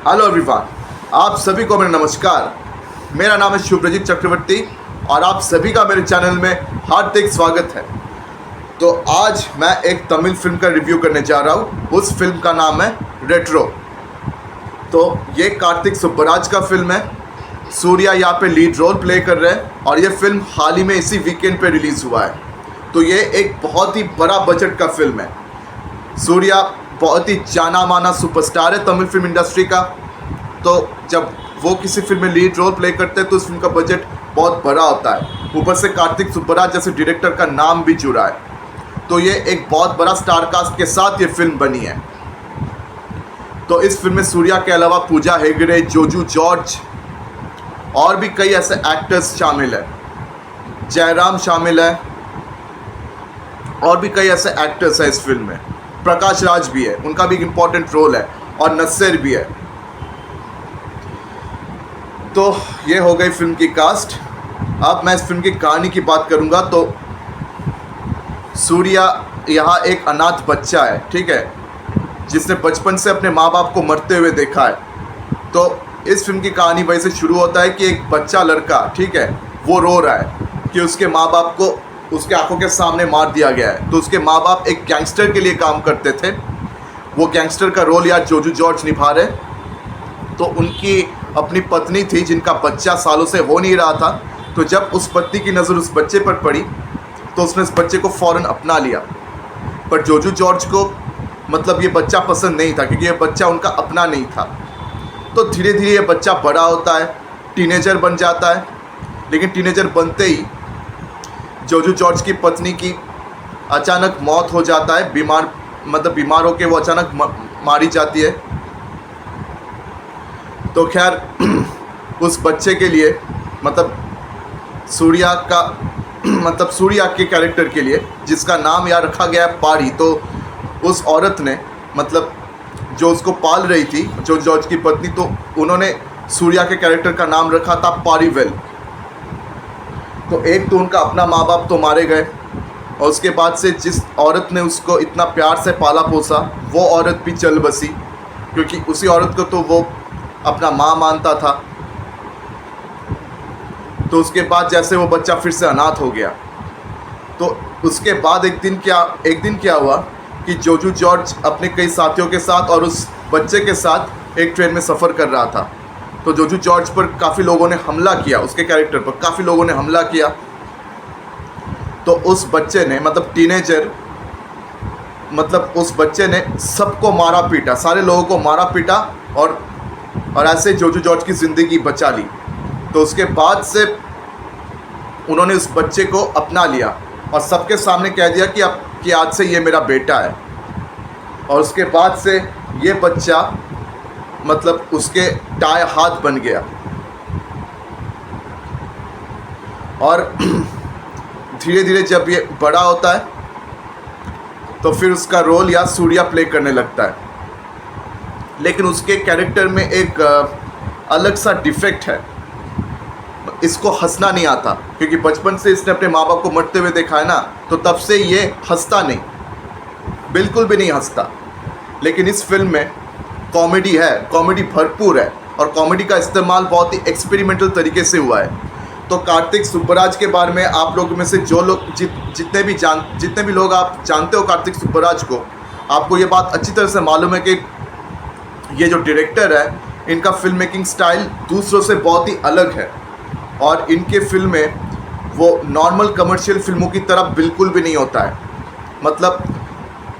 Hello everyone, आप सभी को मेरा नमस्कार। मेरा नाम है शुभ्रजीत चक्रवर्ती और आप सभी का मेरे चैनल में हार्दिक स्वागत है। तो आज मैं एक तमिल फिल्म का रिव्यू करने जा रहा हूँ। उस फिल्म का नाम है रेट्रो। तो ये कार्तिक सुब्बराज का फिल्म है। सूर्या यहाँ पे लीड रोल प्ले कर रहे हैं और ये फिल्म हाल ही में इसी वीकेंड पे रिलीज़ हुआ है। तो ये एक बहुत ही बड़ा बजट का फिल्म है। सूर्या बहुत ही जाना माना सुपरस्टार है तमिल फिल्म इंडस्ट्री का। तो जब वो किसी फिल्म में लीड रोल प्ले करते हैं तो उस फिल्म का बजट बहुत बड़ा होता है। ऊपर से कार्तिक सुब्बराज जैसे डायरेक्टर का नाम भी जुड़ा है। तो ये एक बहुत बड़ा स्टार कास्ट के साथ ये फिल्म बनी है। तो इस फिल्म में सूर्या के अलावा पूजा हेगड़े, जोजू जॉर्ज और भी कई ऐसे एक्टर्स शामिल है। जयराम शामिल है और भी कई ऐसे एक्टर्स हैं इस फिल्म में। प्रकाश राज भी है, उनका भी एक इम्पॉर्टेंट रोल है और नस्सेर भी है। तो ये हो गई फिल्म की कास्ट। अब मैं इस फिल्म की कहानी की बात करूंगा। तो सूर्या यहाँ एक अनाथ बच्चा है, ठीक है, जिसने बचपन से अपने माँ बाप को मरते हुए देखा है। तो इस फिल्म की कहानी वैसे शुरू होता है कि एक बच्चा लड़का, ठीक है, वो रो रहा है कि उसके माँ बाप को उसके आंखों के सामने मार दिया गया है। तो उसके माँ बाप एक गैंगस्टर के लिए काम करते थे। वो गैंगस्टर का रोल यार जोजू जॉर्ज निभा रहे। तो उनकी अपनी पत्नी थी जिनका बच्चा सालों से हो नहीं रहा था। तो जब उस पत्नी की नज़र उस बच्चे पर पड़ी तो उसने उस बच्चे को फ़ौरन अपना लिया। पर जोजू जॉर्ज को मतलब ये बच्चा पसंद नहीं था क्योंकि ये बच्चा उनका अपना नहीं था। तो धीरे धीरे ये बच्चा बड़ा होता है, टीनेजर बन जाता है। लेकिन टीनेजर बनते ही जोजू जॉर्ज की पत्नी की अचानक मौत हो जाता है। बीमार होकर वो अचानक मारी जाती है। तो खैर उस बच्चे के लिए मतलब सूर्या के कैरेक्टर के लिए जिसका नाम यार रखा गया है पारी। तो उस औरत ने मतलब जो उसको पाल रही थी, जो जॉर्ज की पत्नी, तो उन्होंने सूर्या के कैरेक्टर का नाम रखा था पारीवेल। तो एक तो उनका अपना माँ बाप तो मारे गए और उसके बाद से जिस औरत ने उसको इतना प्यार से पाला पोसा वो औरत भी चल बसी, क्योंकि उसी औरत को तो वो अपना माँ मानता था। तो उसके बाद जैसे वो बच्चा फिर से अनाथ हो गया। तो उसके बाद एक दिन क्या हुआ कि जोजू जॉर्ज अपने कई साथियों के साथ और उस बच्चे के साथ एक ट्रेन में सफ़र कर रहा था। तो जोजू जॉर्ज पर काफ़ी लोगों ने हमला किया, उसके कैरेक्टर पर काफ़ी लोगों ने हमला किया। तो उस बच्चे ने उस बच्चे ने सबको मारा पीटा, सारे लोगों को मारा पीटा और ऐसे जोजू जॉर्ज की ज़िंदगी बचा ली। तो उसके बाद से उन्होंने उस बच्चे को अपना लिया और सबके सामने कह दिया कि आज से ये मेरा बेटा है। और उसके बाद से ये बच्चा मतलब उसके दाएं हाथ बन गया। और धीरे धीरे जब ये बड़ा होता है तो फिर उसका रोल या सूर्या प्ले करने लगता है। लेकिन उसके कैरेक्टर में एक अलग सा डिफेक्ट है, इसको हंसना नहीं आता क्योंकि बचपन से इसने अपने माँ बाप को मरते हुए देखा है ना। तो तब से ये हंसता नहीं, बिल्कुल भी नहीं हंसता। लेकिन इस फिल्म में कॉमेडी है, कॉमेडी भरपूर है और कॉमेडी का इस्तेमाल बहुत ही एक्सपेरिमेंटल तरीके से हुआ है। तो कार्तिक सुब्बराज के बारे में आप लोग में से जो लोग जितने भी लोग आप जानते हो कार्तिक सुब्बराज को, आपको ये बात अच्छी तरह से मालूम है कि ये जो डायरेक्टर है इनका फिल्म मेकिंग स्टाइल दूसरों से बहुत ही अलग है। और इनके फिल्में वो नॉर्मल कमर्शियल फिल्मों की तरह बिल्कुल भी नहीं होता है। मतलब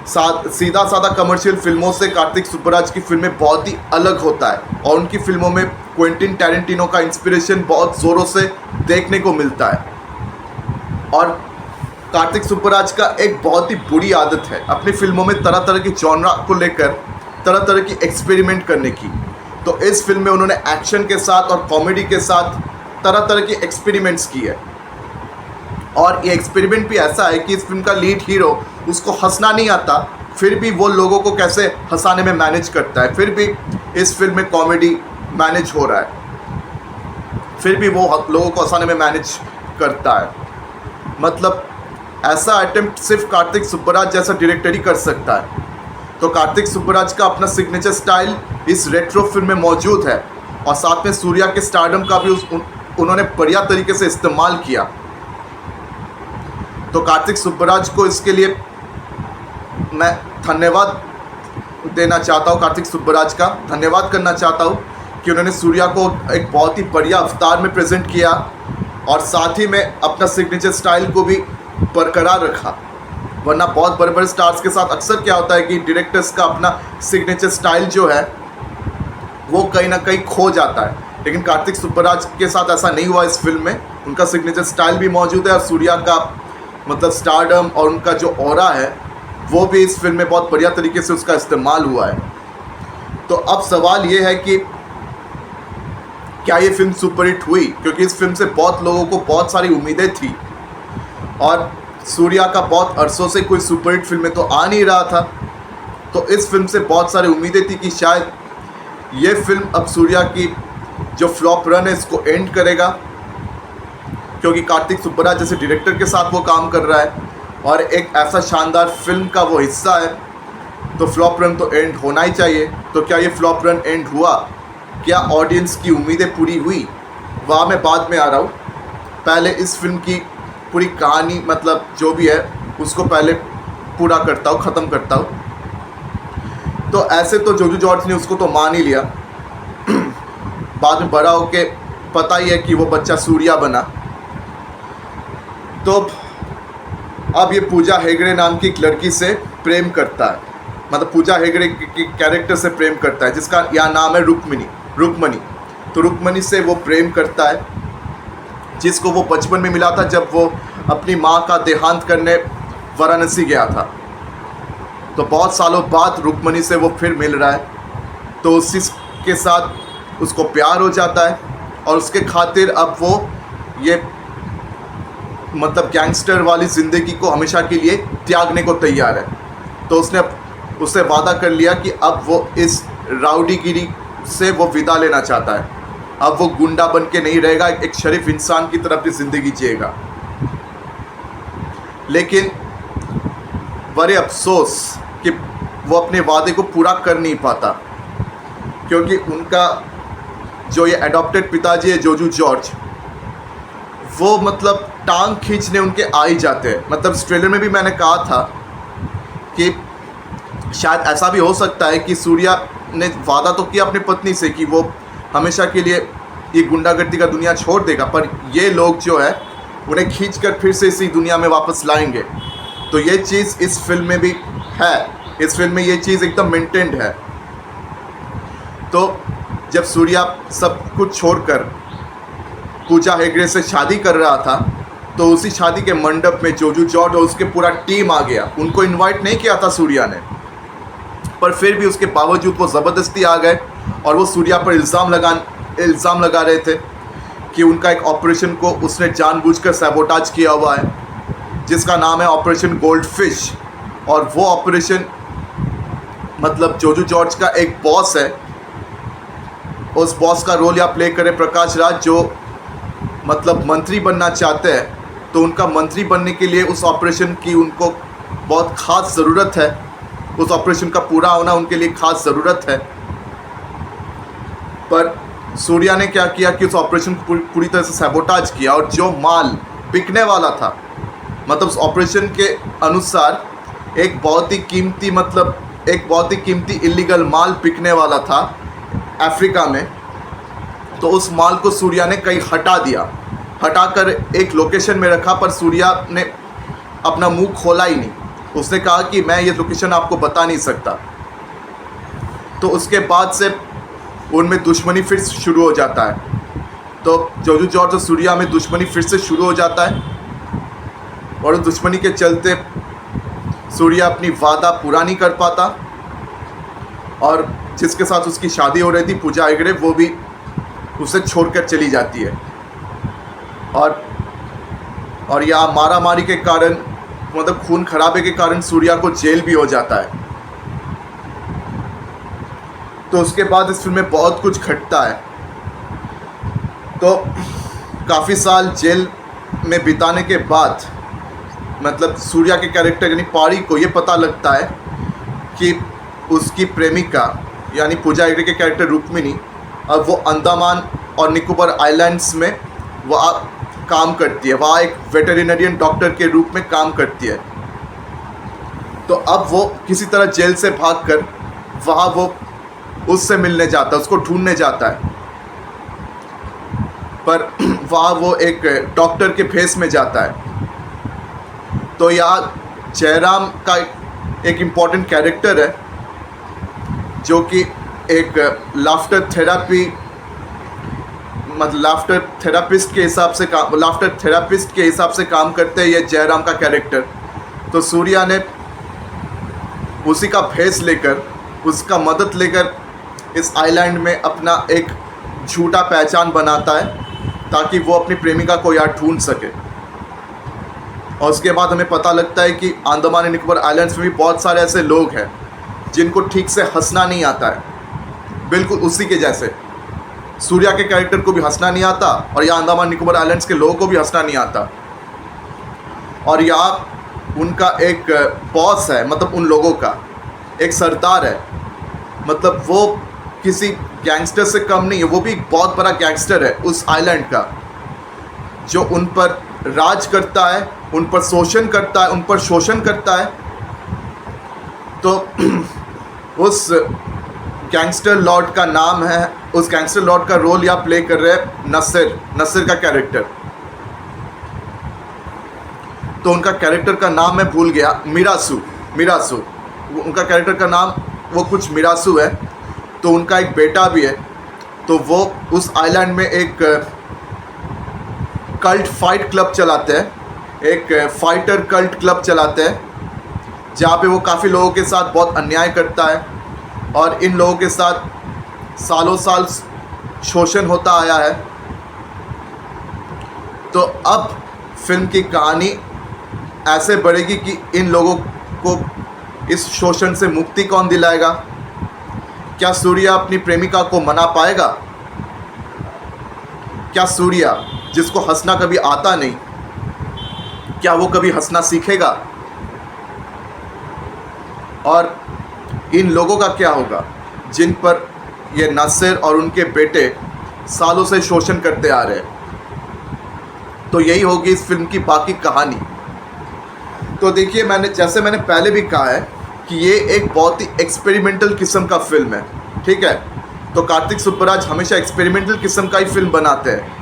सीधा साधा कमर्शियल फिल्मों से कार्तिक सुब्बराज की फिल्में बहुत ही अलग होता है। और उनकी फिल्मों में क्विंटिन टैरेंटिनो का इंस्पिरेशन बहुत ज़ोरों से देखने को मिलता है। और कार्तिक सुब्बराज का एक बहुत ही बुरी आदत है अपनी फिल्मों में तरह तरह की जॉनरा को लेकर तरह तरह की एक्सपेरिमेंट करने की। तो इस फिल्म में उन्होंने एक्शन के साथ और कॉमेडी के साथ तरह तरह की एक्सपेरिमेंट्स की है। और ये एक्सपेरिमेंट भी ऐसा है कि इस फिल्म का लीड हीरो, उसको हंसना नहीं आता, फिर भी वो लोगों को कैसे हंसाने में मैनेज करता है। फिर भी इस फिल्म में कॉमेडी मैनेज हो रहा है, फिर भी वो लोगों को हंसाने में मैनेज करता है। मतलब ऐसा अटेम्प्ट सिर्फ कार्तिक सुब्बराज जैसा डायरेक्टर ही कर सकता है। तो कार्तिक सुब्बराज का अपना सिग्नेचर स्टाइल इस रेट्रो फिल्म में मौजूद है, और साथ में सूर्या के स्टारडम का भी उन्होंने बढ़िया तरीके से इस्तेमाल किया। तो कार्तिक सुब्बराज को इसके लिए मैं धन्यवाद देना चाहता हूँ, कार्तिक सुब्बराज का धन्यवाद करना चाहता हूँ कि उन्होंने सूर्या को एक बहुत ही बढ़िया अवतार में प्रेजेंट किया, और साथ ही में अपना सिग्नेचर स्टाइल को भी बरकरार रखा। वरना बहुत बड़े बड़े स्टार्स के साथ अक्सर क्या होता है कि डायरेक्टर्स का अपना सिग्नेचर स्टाइल जो है वो कहीं ना कहीं खो जाता है, लेकिन कार्तिक सुब्बराज के साथ ऐसा नहीं हुआ। इस फिल्म में उनका सिग्नेचर स्टाइल भी मौजूद है, और सूर्या का मतलब स्टारडम और उनका जो ऑरा है वो भी इस फिल्म में बहुत बढ़िया तरीके से उसका इस्तेमाल हुआ है। तो अब सवाल ये है कि क्या ये फिल्म सुपरहिट हुई, क्योंकि इस फिल्म से बहुत लोगों को बहुत सारी उम्मीदें थी, और सूर्या का बहुत अरसों से कोई सुपरहिट फिल्में तो आ नहीं रहा था। तो इस फिल्म से बहुत सारी उम्मीदें थी कि शायद ये फिल्म अब सूर्या की जो फ्लॉप रन है इसको एंड करेगा, क्योंकि कार्तिक सुब्बराज जैसे डायरेक्टर के साथ वो काम कर रहा है और एक ऐसा शानदार फिल्म का वो हिस्सा है, तो फ्लॉप रन तो एंड होना ही चाहिए। तो क्या ये फ्लॉप रन एंड हुआ, क्या ऑडियंस की उम्मीदें पूरी हुई, वहाँ मैं बाद में आ रहा हूँ। पहले इस फिल्म की पूरी कहानी मतलब जो भी है उसको पहले पूरा करता हूँ, ख़त्म करता हूँ। तो ऐसे तो जोजू जॉर्ज ने उसको तो मान ही लिया, बाद में बड़ा होके पता ही है कि वो बच्चा सूर्या बना। तो अब ये पूजा हेगड़े नाम की एक लड़की से प्रेम करता है, मतलब पूजा हेगड़े के कैरेक्टर से प्रेम करता है, जिसका यहाँ नाम है रुक्मणी। तो रुक्मणी से वो प्रेम करता है, जिसको वो बचपन में मिला था जब वो अपनी माँ का देहांत करने वाराणसी गया था। तो बहुत सालों बाद रुक्मणी से वो फिर मिल रहा है, तो उसी के साथ उसको प्यार हो जाता है, और उसके खातिर अब वो ये मतलब गैंगस्टर वाली ज़िंदगी को हमेशा के लिए त्यागने को तैयार है। तो उससे वादा कर लिया कि अब वो इस राउडीगिरी से वो विदा लेना चाहता है, अब वो गुंडा बन के नहीं रहेगा, एक शरीफ इंसान की तरह अपनी ज़िंदगी जिएगा। लेकिन बड़े अफसोस कि वो अपने वादे को पूरा कर नहीं पाता, क्योंकि उनका जो ये एडॉप्टेड पिताजी है जोजू जॉर्ज, वो मतलब टांग खींचने उनके आ ही जाते हैं। मतलब इस ट्रेलर में भी मैंने कहा था कि शायद ऐसा भी हो सकता है कि सूर्या ने वादा तो किया अपनी पत्नी से कि वो हमेशा के लिए ये गुंडागर्दी का दुनिया छोड़ देगा, पर ये लोग जो है उन्हें खींचकर फिर से इसी दुनिया में वापस लाएंगे। तो ये चीज़ इस फिल्म में भी है, इस फिल्म में ये चीज़ एकदम मेंटेन्ड है। तो जब सूर्या सब कुछ छोड़कर पूजा हेगड़े से शादी कर रहा था, तो उसी शादी के मंडप में जोजू जॉर्ज और उसके पूरा टीम आ गया। उनको इनवाइट नहीं किया था सूर्या ने, पर फिर भी उसके बावजूद वो ज़बरदस्ती आ गए, और वो सूर्या पर इल्ज़ाम लगा रहे थे कि उनका एक ऑपरेशन को उसने जानबूझकर सैबोटाज किया हुआ है, जिसका नाम है ऑपरेशन गोल्ड फिश। और वो ऑपरेशन मतलब जोजू जॉर्ज का एक बॉस है, उस बॉस का रोल यहाँ प्ले करे प्रकाश राज, जो मतलब मंत्री बनना चाहते हैं। तो उनका मंत्री बनने के लिए उस ऑपरेशन की उनको बहुत ख़ास ज़रूरत है, उस ऑपरेशन का पूरा होना उनके लिए ख़ास ज़रूरत है। पर सूर्या ने क्या किया कि उस ऑपरेशन को पूरी तरह से सैबोटाज किया, और जो माल बिकने वाला था, मतलब उस ऑपरेशन के अनुसार एक बहुत ही कीमती इलीगल माल बिकने वाला था अफ्रीका में। तो उस माल को सूर्या ने कहीं हटाकर एक लोकेशन में रखा, पर सूर्या ने अपना मुंह खोला ही नहीं। उसने कहा कि मैं ये लोकेशन आपको बता नहीं सकता। तो उसके बाद से उनमें दुश्मनी फिर शुरू हो जाता है। तो जोजू जॉर्ज और सूर्या में दुश्मनी फिर से शुरू हो जाता है, और उस दुश्मनी के चलते सूर्या अपनी वादा पूरा नहीं कर पाता, और जिसके साथ उसकी शादी हो रही थी पूजा हेगड़े, वो भी उसे छोड़कर चली जाती है। और यहाँ मारामारी के कारण मतलब खून खराबे के कारण सूर्या को जेल भी हो जाता है। तो उसके बाद इस फिल्म में बहुत कुछ घटता है। तो काफ़ी साल जेल में बिताने के बाद मतलब सूर्या के कैरेक्टर यानी पारी को ये पता लगता है कि उसकी प्रेमिका यानी पूजा हेगड़े के कैरेक्टर रुक्मिणी, अब वो अंडमान और निकोबार आइलैंड्स में वह काम करती है, वहाँ एक वेटरिनरियन डॉक्टर के रूप में काम करती है। तो अब वो किसी तरह जेल से भागकर वहाँ वो उससे मिलने जाता है, उसको ढूंढने जाता है, पर वहाँ वो एक डॉक्टर के भेस में जाता है। तो यहाँ जयराम का एक इम्पॉर्टेंट कैरेक्टर है जो कि एक लाफ्टर थेरापी, मतलब लाफ्टर थेरापिस्ट के हिसाब से काम करते हैं ये जयराम का कैरेक्टर। तो सूर्या ने उसी का भेस लेकर, उसका मदद लेकर इस आइलैंड में अपना एक झूठा पहचान बनाता है ताकि वो अपनी प्रेमिका को यहाँ ढूंढ सके। और उसके बाद हमें पता लगता है कि अंडमान एंड निकोबार आइलैंड्स में भी बहुत सारे ऐसे लोग हैं जिनको ठीक से हंसना नहीं आता है, बिल्कुल उसी के जैसे सूर्या के कैरेक्टर को भी हंसना नहीं आता और यहाँ अंडमान निकोबार आइलैंड्स के लोगों को भी हंसना नहीं आता। और यहाँ उनका एक बॉस है, मतलब उन लोगों का एक सरदार है, मतलब वो किसी गैंगस्टर से कम नहीं है, वो भी एक बहुत बड़ा गैंगस्टर है उस आइलैंड का, जो उन पर राज करता है, उन पर शोषण करता है, उन पर शोषण करता है। तो उस गैंगस्टर लॉर्ड का नाम है, उस गैंगस्टर लॉर्ड का रोल यहाँ प्ले कर रहे हैं नसीर का कैरेक्टर। तो उनका कैरेक्टर का नाम मैं भूल गया, मिरासू, उनका कैरेक्टर का नाम वो कुछ मिरासू है। तो उनका एक बेटा भी है। तो वो उस आइलैंड में एक कल्ट फाइट क्लब चलाते हैं, एक फाइटर कल्ट क्लब चलाते हैं, जहाँ पे वो काफ़ी लोगों के साथ बहुत अन्याय करता है और इन लोगों के साथ सालों साल शोषण होता आया है। तो अब फिल्म की कहानी ऐसे बढ़ेगी कि इन लोगों को इस शोषण से मुक्ति कौन दिलाएगा। क्या सूर्या अपनी प्रेमिका को मना पाएगा? क्या सूर्या, जिसको हंसना कभी आता नहीं, क्या वो कभी हंसना सीखेगा? और इन लोगों का क्या होगा जिन पर ये नसीर और उनके बेटे सालों से शोषण करते आ रहे हैं? तो यही होगी इस फिल्म की बाकी कहानी। तो देखिए, जैसे मैंने पहले भी कहा है कि ये एक बहुत ही एक्सपेरिमेंटल किस्म का फिल्म है, ठीक है। तो कार्तिक सुब्बराज हमेशा एक्सपेरिमेंटल किस्म का ही फिल्म बनाते हैं।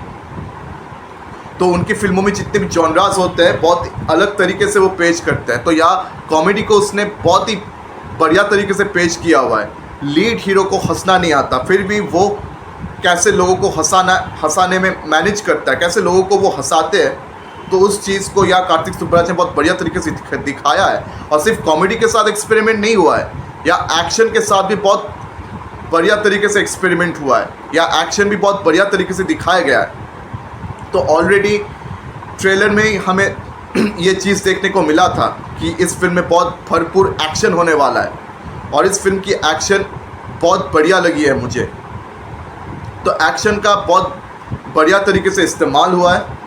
तो उनकी फिल्मों में जितने भी जॉनरास होते हैं बहुत अलग तरीके से वो पेश करते हैं। तो यहाँ कॉमेडी को उसने बहुत ही बढ़िया तरीके से पेश किया हुआ है। लीड हीरो को हंसना नहीं आता, फिर भी वो कैसे लोगों को हंसाने में मैनेज करता है, कैसे लोगों को वो हंसाते हैं। तो उस चीज़ को यहाँ कार्तिक सुब्बराज ने बहुत बढ़िया तरीके से दिखाया है। और सिर्फ कॉमेडी के साथ एक्सपेरिमेंट नहीं हुआ है, या एक्शन के साथ भी बहुत बढ़िया तरीके से एक्सपेरिमेंट हुआ है, या एक्शन भी बहुत बढ़िया तरीके से दिखाया गया है। तो ऑलरेडी ट्रेलर में ही हमें ये चीज़ देखने को मिला था कि इस फिल्म में बहुत भरपूर एक्शन होने वाला है, और इस फिल्म की एक्शन बहुत बढ़िया लगी है मुझे। तो एक्शन का बहुत बढ़िया तरीके से इस्तेमाल हुआ है।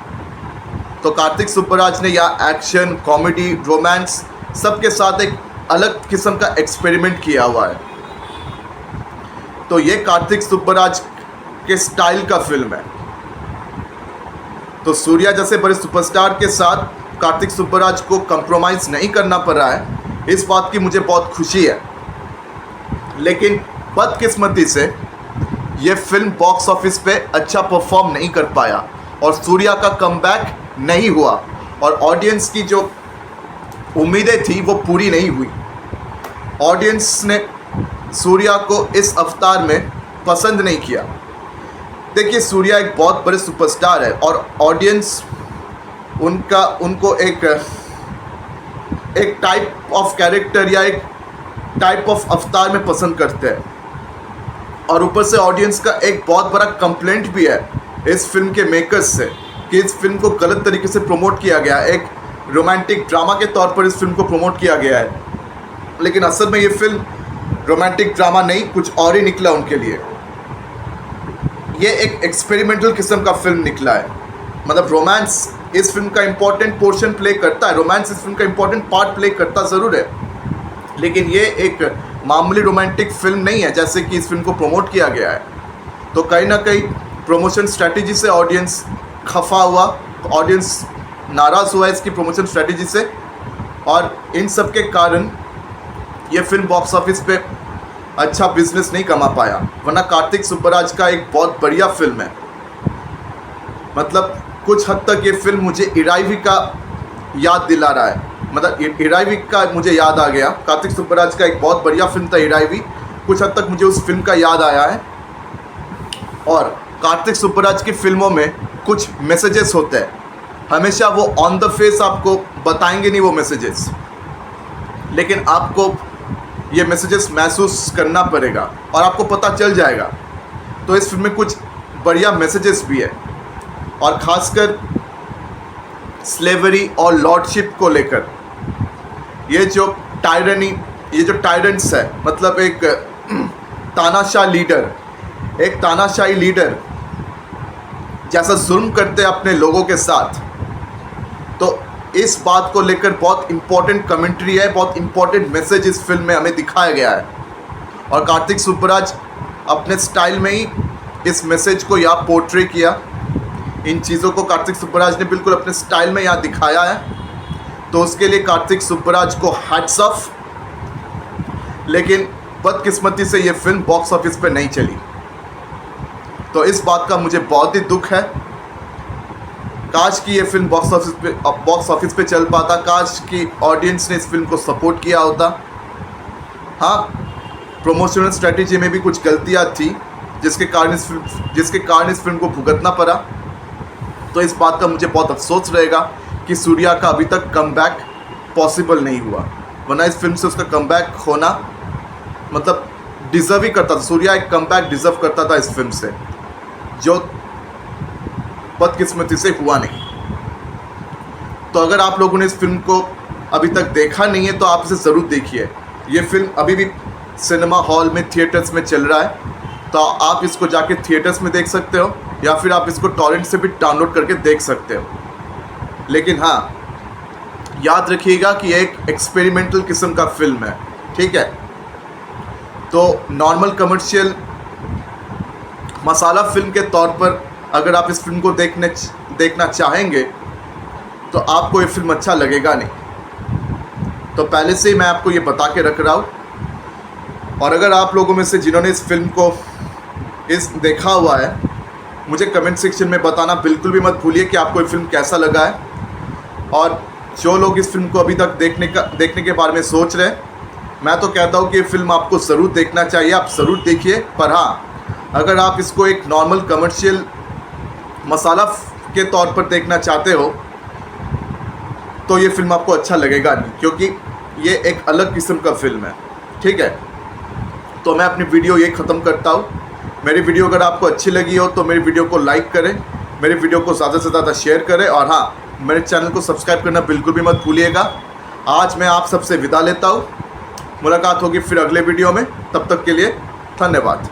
तो कार्तिक सुब्बराज ने यहाँ एक्शन, कॉमेडी, रोमांस सबके साथ एक अलग किस्म का एक्सपेरिमेंट किया हुआ है। तो ये कार्तिक सुब्बराज के स्टाइल का फिल्म है। तो सूर्या जैसे बड़े सुपरस्टार के साथ कार्तिक सुब्बराज को कंप्रोमाइज़ नहीं करना पड़ रहा है, इस बात की मुझे बहुत खुशी है। लेकिन बदकिस्मती से ये फिल्म बॉक्स ऑफिस पे अच्छा परफॉर्म नहीं कर पाया और सूर्या का कमबैक नहीं हुआ, और ऑडियंस की जो उम्मीदें थी वो पूरी नहीं हुई। ऑडियंस ने सूर्या को इस अवतार में पसंद नहीं किया। देखिए, सूर्या एक बहुत बड़े सुपरस्टार है और ऑडियंस उनको एक टाइप ऑफ कैरेक्टर या एक टाइप ऑफ अवतार में पसंद करते हैं। और ऊपर से ऑडियंस का एक बहुत बड़ा कंप्लेंट भी है इस फिल्म के मेकर्स से कि इस फिल्म को गलत तरीके से प्रमोट किया गया है, एक रोमांटिक ड्रामा के तौर पर इस फिल्म को प्रमोट किया गया है। लेकिन असल में ये फिल्म रोमांटिक ड्रामा नहीं, कुछ और ही निकला उनके लिए। ये एक एक्सपेरिमेंटल किस्म का फिल्म निकला है। मतलब रोमांस इस फिल्म का इम्पोर्टेंट पोर्शन प्ले करता है, रोमांस इस फिल्म का इम्पोर्टेंट पार्ट प्ले करता ज़रूर है, लेकिन ये एक मामूली रोमांटिक फिल्म नहीं है जैसे कि इस फिल्म को प्रमोट किया गया है। तो कहीं ना कहीं प्रमोशन स्ट्रैटेजी से ऑडियंस खफा हुआ, ऑडियंस नाराज़ हुआ इसकी प्रमोशन स्ट्रैटेजी से, और इन सब के कारण ये फिल्म बॉक्स ऑफिस पे अच्छा बिजनेस नहीं कमा पाया। वरना कार्तिक सुब्बराज का एक बहुत बढ़िया फिल्म है। मतलब कुछ हद तक ये फिल्म मुझे इराइवी का याद दिला रहा है, मतलब इराइवी का मुझे याद आ गया। कार्तिक सुब्बराज का एक बहुत बढ़िया फिल्म था इराइवी, कुछ हद तक मुझे उस फिल्म का याद आया है। और कार्तिक सुब्बराज की फिल्मों में कुछ मैसेजेस होते हैं, हमेशा वो ऑन द फेस आपको बताएंगे नहीं वो मैसेजेस, लेकिन आपको ये मैसेजेस महसूस करना पड़ेगा और आपको पता चल जाएगा। तो इस फिल्म में कुछ बढ़िया मैसेजेस भी है, और ख़ासकर स्लेवरी और लॉर्डशिप को लेकर। ये जो टायरनी, ये जो टायरेंट्स है, मतलब एक तानाशाह लीडर, एक तानाशाही लीडर जैसा जुल्म करते हैं अपने लोगों के साथ, तो इस बात को लेकर बहुत इंपॉर्टेंट कमेंट्री है, बहुत इंपॉर्टेंट मैसेज इस फिल्म में हमें दिखाया गया है। और कार्तिक सुब्बराज अपने स्टाइल में ही इस मैसेज को यहाँ पोर्ट्रे किया। इन चीज़ों को कार्तिक सुब्बराज ने बिल्कुल अपने स्टाइल में यहाँ दिखाया है, तो उसके लिए कार्तिक सुब्बराज को हैट्स ऑफ। लेकिन बदकिस्मती से ये फिल्म बॉक्स ऑफिस पे नहीं चली, तो इस बात का मुझे बहुत ही दुख है। काश कि ये फिल्म बॉक्स ऑफिस पे चल पाता, काश कि ऑडियंस ने इस फिल्म को सपोर्ट किया होता। हाँ, प्रमोशनल स्ट्रेटजी में भी कुछ गलतियाँ थी जिसके कारण इस फिल्म को भुगतना पड़ा। तो इस बात का मुझे बहुत अफसोस रहेगा कि सूर्या का अभी तक कमबैक पॉसिबल नहीं हुआ, वरना इस फिल्म से उसका कमबैक होना मतलब डिज़र्व ही करता था। सूर्या एक कमबैक डिज़र्व करता था इस फिल्म से, जो बदकिस्मती से हुआ नहीं। तो अगर आप लोगों ने इस फिल्म को अभी तक देखा नहीं है तो आप इसे ज़रूर देखिए। ये फिल्म अभी भी सिनेमा हॉल में, थिएटर्स में चल रहा है, तो आप इसको जाके थिएटर्स में देख सकते हो, या फिर आप इसको टॉरेंट से भी डाउनलोड करके देख सकते हो। लेकिन हाँ, याद रखिएगा कि एक एक्सपेरिमेंटल किस्म का फिल्म है, ठीक है। तो नॉर्मल कमर्शियल मसाला फिल्म के तौर पर अगर आप इस फिल्म को देखना चाहेंगे तो आपको ये फिल्म अच्छा लगेगा नहीं। तो पहले से ही मैं आपको ये बता के रख रहा हूँ। और अगर आप लोगों में से जिन्होंने इस फिल्म को देखा हुआ है, मुझे कमेंट सेक्शन में बताना बिल्कुल भी मत भूलिए कि आपको ये फिल्म कैसा लगा है। और जो लोग इस फिल्म को अभी तक देखने के बारे में सोच रहे हैं, मैं तो कहता हूँ कि ये फिल्म आपको ज़रूर देखना चाहिए, आप ज़रूर देखिए। पर हाँ, अगर आप इसको एक नॉर्मल कमर्शियल मसाला के तौर पर देखना चाहते हो तो ये फिल्म आपको अच्छा लगेगा नहीं, क्योंकि ये एक अलग किस्म का फिल्म है, ठीक है। तो मैं अपनी वीडियो ये ख़त्म करता हूँ। मेरी वीडियो अगर आपको अच्छी लगी हो तो मेरी वीडियो को लाइक करें, मेरी वीडियो को ज़्यादा से ज़्यादा शेयर करें, और हाँ, मेरे चैनल को सब्सक्राइब करना बिल्कुल भी मत भूलिएगा। आज मैं आप सबसे विदा लेता हूँ। मुलाकात होगी फिर अगले वीडियो में, तब तक के लिए धन्यवाद।